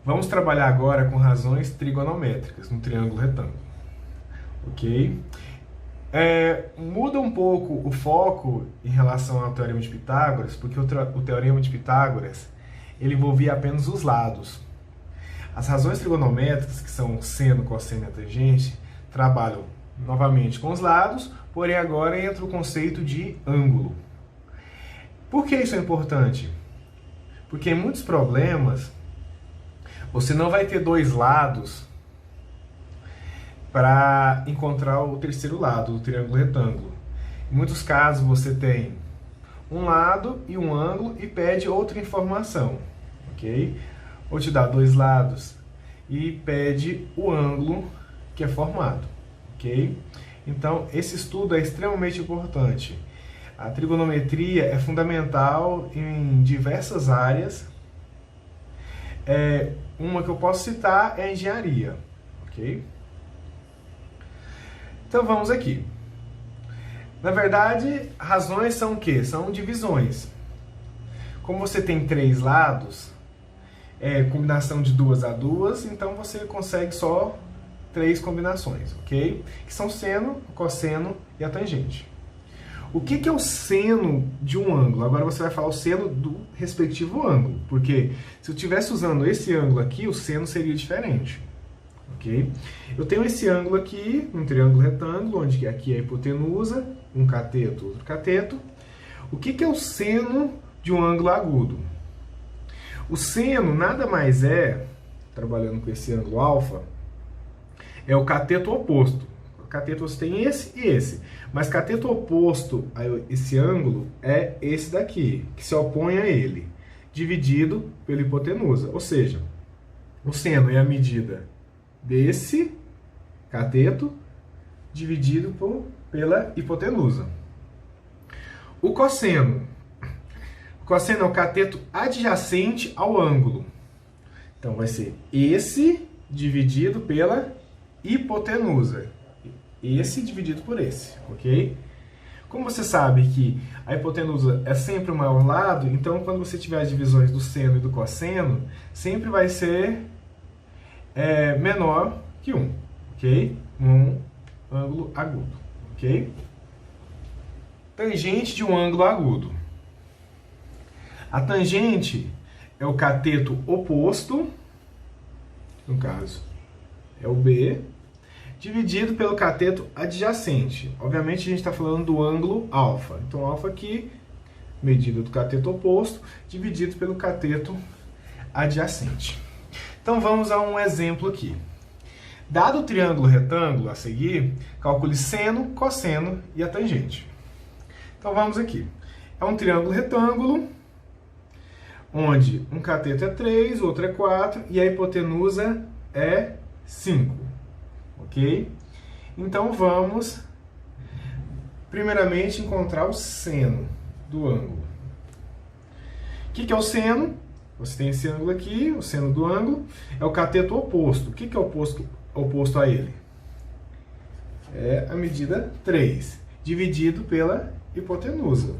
Vamos trabalhar agora com razões trigonométricas no triângulo retângulo, ok? Muda um pouco o foco em relação ao Teorema de Pitágoras, porque o Teorema de Pitágoras ele envolvia apenas os lados. As razões trigonométricas, que são seno, cosseno e a tangente, trabalham novamente com os lados, porém agora entra o conceito de ângulo. Por que isso é importante? Porque em muitos problemas você não vai ter dois lados para encontrar o terceiro lado do triângulo retângulo. Em muitos casos você tem um lado e um ângulo e pede outra informação, ok? Ou te dá dois lados e pede o ângulo que é formado, ok? Então esse estudo é extremamente importante. A trigonometria é fundamental em diversas áreas. Uma que eu posso citar é a engenharia, ok? Então vamos aqui. Na verdade, razões são o quê? São divisões. Como você tem três lados, combinação de duas a duas, então você consegue só três combinações, ok? Que são seno, cosseno e a tangente. O que é o seno de um ângulo? Agora você vai falar o seno do respectivo ângulo, porque se eu estivesse usando esse ângulo aqui, o seno seria diferente, ok? Eu tenho esse ângulo aqui, um triângulo retângulo, onde aqui é a hipotenusa, um cateto, outro cateto. O que é o seno de um ângulo agudo? O seno nada mais é, trabalhando com esse ângulo alfa, é o cateto oposto. Cateto você tem esse e esse, mas cateto oposto a esse ângulo é esse daqui, que se opõe a ele, dividido pela hipotenusa. Ou seja, o seno é a medida desse cateto dividido pela hipotenusa. O cosseno é o cateto adjacente ao ângulo. Então vai ser esse dividido pela hipotenusa. Esse dividido por esse, ok? Como você sabe que a hipotenusa é sempre o maior lado, então quando você tiver as divisões do seno e do cosseno, sempre vai ser menor que 1, ok? Um ângulo agudo, ok? Tangente de um ângulo agudo. A tangente é o cateto oposto, no caso é o B, dividido pelo cateto adjacente. Obviamente a gente está falando do ângulo alfa. Então alfa aqui, medida do cateto oposto, dividido pelo cateto adjacente. Então vamos a um exemplo aqui. Dado o triângulo retângulo a seguir, calcule seno, cosseno e a tangente. Então vamos aqui. É um triângulo retângulo, onde um cateto é 3, outro é 4 e a hipotenusa é 5. Ok? Então vamos primeiramente encontrar o seno do ângulo. O que é o seno? Você tem esse ângulo aqui, o seno do ângulo, é o cateto oposto. O que é oposto a ele? É a medida 3, dividido pela hipotenusa.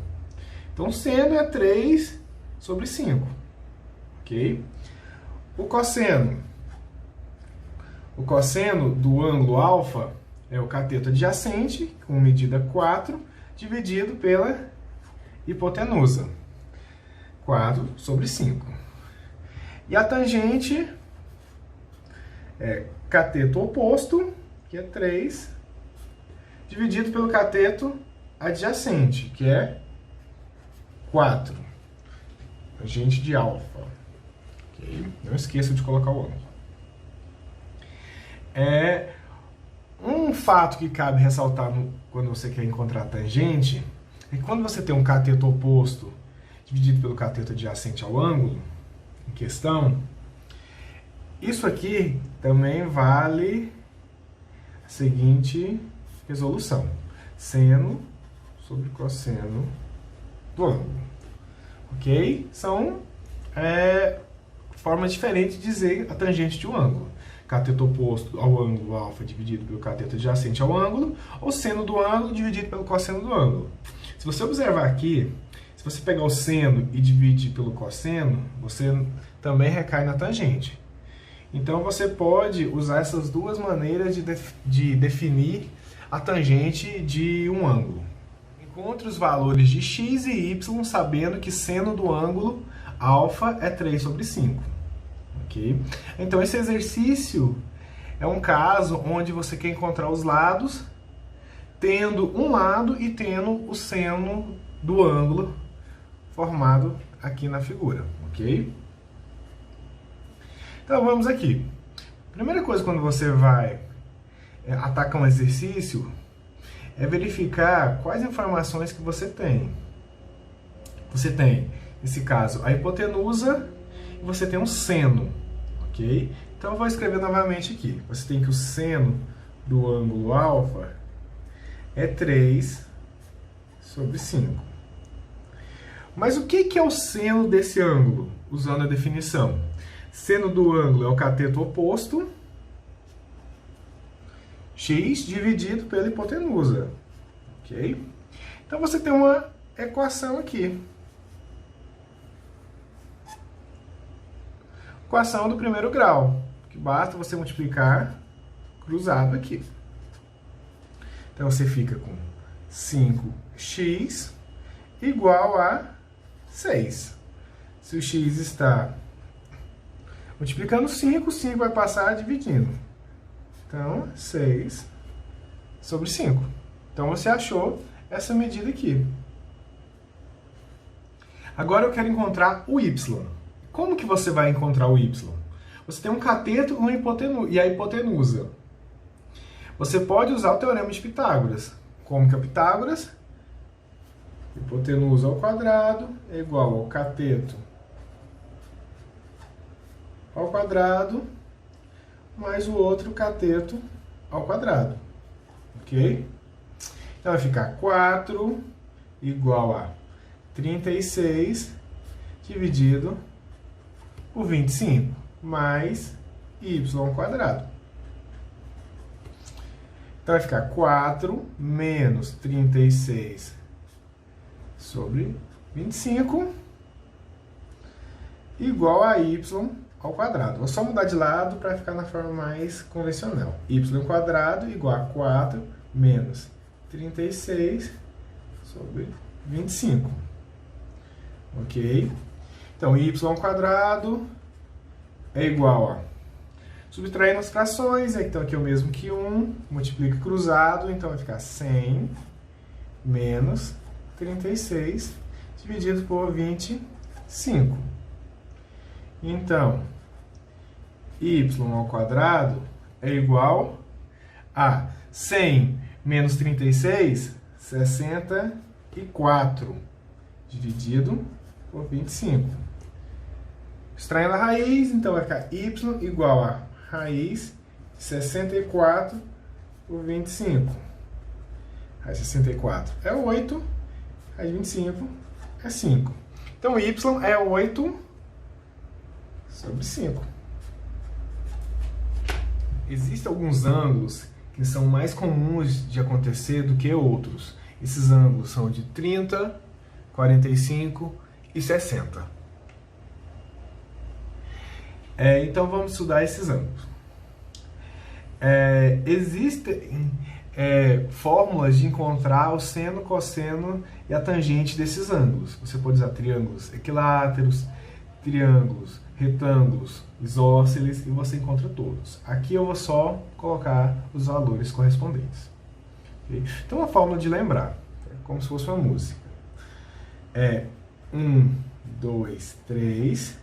Então, seno é 3 sobre 5. Ok? O cosseno. O cosseno do ângulo alfa é o cateto adjacente, com medida 4, dividido pela hipotenusa. 4 sobre 5. E a tangente é cateto oposto, que é 3, dividido pelo cateto adjacente, que é 4. Tangente de alfa. Okay? Não esqueça de colocar o ângulo. Um fato que cabe ressaltar quando você quer encontrar a tangente é que quando você tem um cateto oposto dividido pelo cateto adjacente ao ângulo em questão, isso aqui também vale a seguinte resolução: seno sobre cosseno do ângulo. Ok? São formas diferentes de dizer a tangente de um ângulo. Cateto oposto ao ângulo alfa dividido pelo cateto adjacente ao ângulo, ou seno do ângulo dividido pelo cosseno do ângulo. Se você observar aqui, se você pegar o seno e dividir pelo cosseno, você também recai na tangente. Então você pode usar essas duas maneiras de definir a tangente de um ângulo. Encontre os valores de x e y sabendo que seno do ângulo alfa é 3 sobre 5. Okay? Então esse exercício é um caso onde você quer encontrar os lados, tendo um lado e tendo o seno do ângulo formado aqui na figura, ok? Então vamos aqui. Primeira coisa quando você vai atacar um exercício é verificar quais informações que você tem. Você tem, nesse caso, a hipotenusa e você tem um seno, ok? Então eu vou escrever novamente aqui. Você tem que o seno do ângulo alfa é 3 sobre 5. Mas o que é o seno desse ângulo? Usando a definição. Seno do ângulo é o cateto oposto, x dividido pela hipotenusa. Ok? Então você tem uma equação aqui. Equação do primeiro grau, que basta você multiplicar cruzado aqui. Então você fica com 5x igual a 6. Se o x está multiplicando 5, 5 vai passar dividindo. Então, 6 sobre 5. Então você achou essa medida aqui. Agora eu quero encontrar o y. Como que você vai encontrar o y? Você tem um cateto e a hipotenusa. Você pode usar o teorema de Pitágoras. Como que é Pitágoras? Hipotenusa ao quadrado é igual ao cateto ao quadrado mais o outro cateto ao quadrado. Ok? Então vai ficar 4 igual a 36 dividido por 25 mais y ao quadrado. Então vai ficar 4 menos 36 sobre 25 igual a y ao quadrado. Vou só mudar de lado para ficar na forma mais convencional. Y ao quadrado igual a 4 menos 36 sobre 25. Ok? Então, y ao quadrado é igual a... Subtraindo as frações, então aqui é o mesmo que 1, multiplica cruzado, então vai ficar 100 menos 36 dividido por 25. Então, y ao quadrado é igual a 100 menos 36, 64, dividido por 25. Extraindo a raiz, então vai ficar y igual a raiz de 64 por 25. Raiz de 64 é 8, raiz de 25 é 5. Então, y é 8 sobre 5. Existem alguns ângulos que são mais comuns de acontecer do que outros. Esses ângulos são de 30, 45 e 60. Então vamos estudar esses ângulos. Existem fórmulas de encontrar o seno, cosseno e a tangente desses ângulos. Você pode usar triângulos equiláteros, triângulos, retângulos, isósceles e você encontra todos. Aqui eu vou só colocar os valores correspondentes. Okay? Então, uma fórmula de lembrar, como se fosse uma música. 1, 2, 3,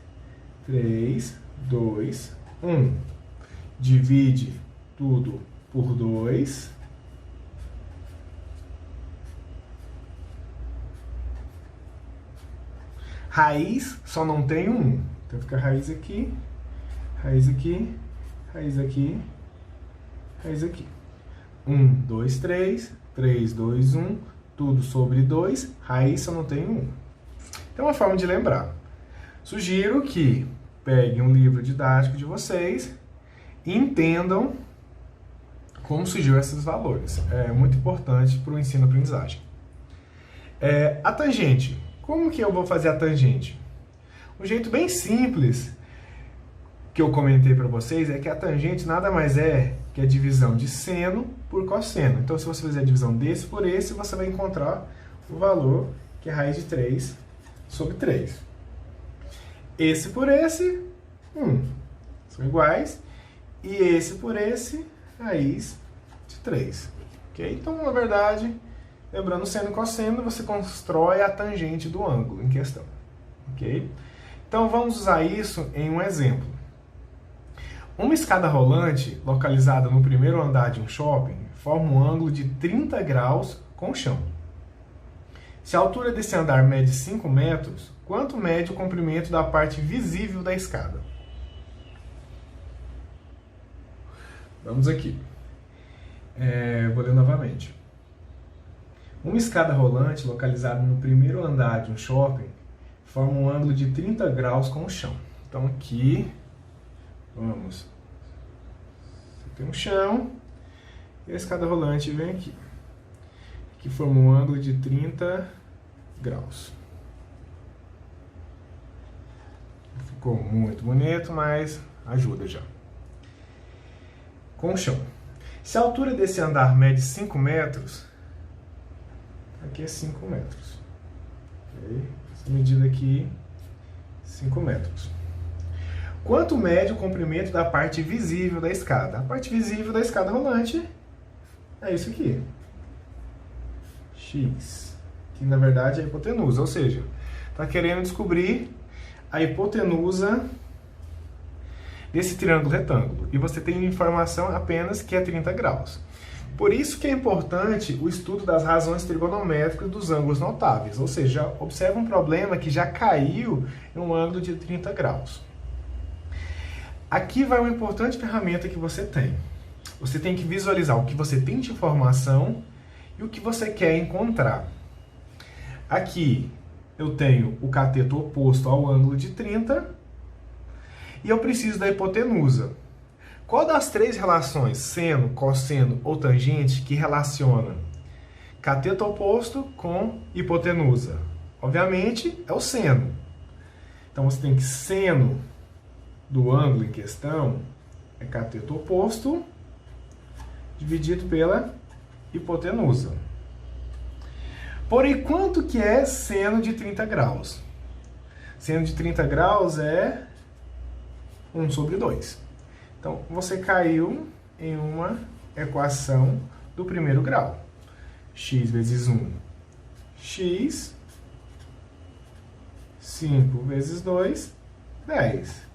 3, 2, 1. Divide tudo por 2. Raiz só não tem 1. Então fica raiz aqui, raiz aqui, raiz aqui, raiz aqui. 1, 2, 3, 3, 2, 1, tudo sobre 2, raiz só não tem 1. Então, uma forma de lembrar. Sugiro que peguem um livro didático de vocês e entendam como surgiu esses valores. É muito importante para o ensino-aprendizagem. A tangente. Como que eu vou fazer a tangente? Um jeito bem simples que eu comentei para vocês é que a tangente nada mais é que a divisão de seno por cosseno. Então, se você fizer a divisão desse por esse, você vai encontrar o valor que é raiz de 3 sobre 3. Esse por esse, são iguais. E esse por esse, raiz de 3. Okay? Então, na verdade, lembrando seno e cosseno, você constrói a tangente do ângulo em questão. Okay? Então, vamos usar isso em um exemplo. Uma escada rolante, localizada no primeiro andar de um shopping, forma um ângulo de 30 graus com o chão. Se a altura desse andar mede 5 metros, quanto mede o comprimento da parte visível da escada? Vamos aqui. Vou ler novamente. Uma escada rolante, localizada no primeiro andar de um shopping, forma um ângulo de 30 graus com o chão. Então aqui, você tem um chão e a escada rolante vem aqui. Que forma um ângulo de 30 graus. Ficou muito bonito, mas ajuda já. Com o chão. Se a altura desse andar mede 5 metros, aqui é 5 metros. Okay? Essa medida aqui, 5 metros. Quanto mede o comprimento da parte visível da escada? A parte visível da escada rolante é isso aqui. X. Que na verdade é a hipotenusa, ou seja, está querendo descobrir a hipotenusa desse triângulo retângulo. E você tem informação apenas que é 30 graus. Por isso que é importante o estudo das razões trigonométricas dos ângulos notáveis. Ou seja, observa um problema que já caiu em um ângulo de 30 graus. Aqui vai uma importante ferramenta que você tem. Você tem que visualizar o que você tem de informação e o que você quer encontrar. Aqui eu tenho o cateto oposto ao ângulo de 30 e eu preciso da hipotenusa. Qual das três relações, seno, cosseno ou tangente, que relaciona cateto oposto com hipotenusa? Obviamente é o seno. Então você tem que seno do ângulo em questão é cateto oposto dividido pela hipotenusa. Porém, quanto que é seno de 30 graus? Seno de 30 graus é 1 sobre 2. Então, você caiu em uma equação do primeiro grau. X vezes 1, x. 5 vezes 2, 10.